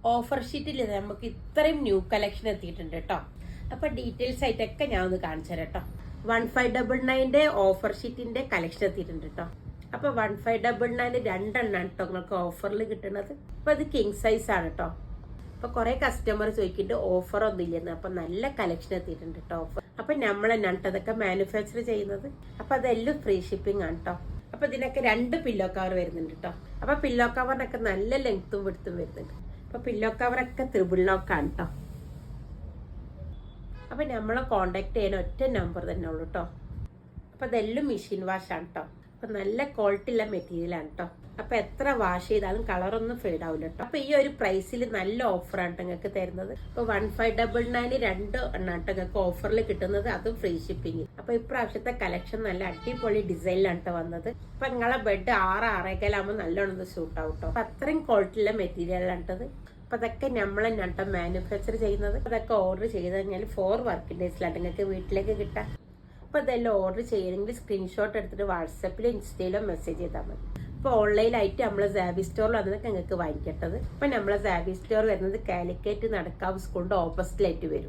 Offer ഷീറ്റിൽ നമുക്ക് ഇത്രയും ന്യൂ കളക്ഷൻ എത്തിയിട്ടുണ്ട് കേട്ടോ. അപ്പൊ ഡീറ്റെയിൽസ് ആയിട്ടൊക്കെ ഞാൻ ഒന്ന് കാണിച്ചു തരാം കേട്ടോ. 1599 ഓഫർ ഷീറ്റിന്റെ കളക്ഷൻ എത്തിയിട്ടുണ്ട് കേട്ടോ. അപ്പൊ 1599 രണ്ടെണ്ണാണ് കേട്ടോ നിങ്ങൾക്ക് ഓഫറിൽ കിട്ടുന്നത്. അപ്പൊ അത് കിങ് സൈസ് ആണ് കേട്ടോ. അപ്പൊ കുറെ കസ്റ്റമർ ചോദിക്കുന്നുണ്ട് ഓഫർ ഒന്നും ഇല്ലെന്ന്. അപ്പൊ നല്ല കളക്ഷൻ എത്തിയിട്ടുണ്ട് കേട്ടോ ഓഫർ. അപ്പൊ നമ്മളെന്നാണ് അതൊക്കെ മാനുഫാക്ചർ ചെയ്യുന്നത്. അപ്പൊ അതെല്ലാം ഫ്രീ ഷിപ്പിംഗ് ആണ് കേട്ടോ. അപ്പൊ ഇതിനൊക്കെ 2 പില്ലോ കവർ വരുന്നുണ്ട് കേട്ടോ. അപ്പൊ പില്ലോ കവറിനൊക്കെ നല്ല ലെങ്ത്തും വിടുത്തും വരുന്നുണ്ട്. അപ്പൊ പില്ലോ കവറൊക്കെ ത്രിബിൾ ലോക്കാണ് കേട്ടോ. അപ്പൊ നമ്മളെ കോണ്ടാക്ട് ചെയ്യാൻ ഒറ്റ നമ്പർ തന്നെ ഉള്ളൂ കേട്ടോ. അപ്പൊ അതെല്ലാം മെഷീൻ വാഷ് ആണ് കേട്ടോ. അപ്പൊ നല്ല ക്വാളിറ്റി ഉള്ള മെറ്റീരിയൽ ആണ് കേട്ടോ. അപ്പൊ എത്ര വാഷ് ചെയ്താലും കളറൊന്നും ഫെയ്ഡ് ആവില്ല കേട്ടോ. അപ്പൊ ഈ ഒരു പ്രൈസിൽ നല്ല ഓഫറാണ് നിങ്ങൾക്ക് തരുന്നത്. അപ്പൊ 1599 2 എണ്ണാണ് നിങ്ങൾക്ക് ഓഫറിൽ കിട്ടുന്നത്, അതും ഫ്രീ ഷിപ്പിംഗ്. അപ്പൊ ഇപ്രാവശ്യത്തെ കളക്ഷൻ നല്ല അടിപൊളി ഡിസൈനിലാണ് കേട്ടോ വന്നത്. അപ്പൊ നിങ്ങളെ ബെഡ് 6-6.15 നല്ലോണം സൂട്ട് ആവും കേട്ടോ. അപ്പൊ അത്രയും ക്വാളിറ്റി ഉള്ള മെറ്റീരിയലാണിട്ടത്. അപ്പൊ അതൊക്കെ നമ്മളെ നട്ടോ മാനുഫാക്ചർ ചെയ്യുന്നത്. അതൊക്കെ ഓർഡർ ചെയ്ത് കഴിഞ്ഞാൽ 4 വർക്കിംഗ് ഡേയ്സിലാണ് നിങ്ങൾക്ക് വീട്ടിലേക്ക് കിട്ടാം. അപ്പൊ അതെല്ലാം ഓർഡർ ചെയ്യണമെങ്കിൽ സ്ക്രീൻഷോട്ട് എടുത്തിട്ട് വാട്സപ്പിലോ ഇൻസ്റ്റയിലോ മെസ്സേജ് ചെയ്താൽ മതി. അപ്പൊ ഓൺലൈനായിട്ട് നമ്മളെ സാബി സ്റ്റോറിൽ വന്നത് നിങ്ങൾക്ക് വാങ്ങിക്കേണ്ടത്. അപ്പൊ നമ്മളെ സാബി സ്റ്റോർ വരുന്നത് കാലിക്കറ്റ് നടക്കാവ് സ്കൂളിന്റെ ഓപ്പോസിറ്റിലായിട്ട് വരും.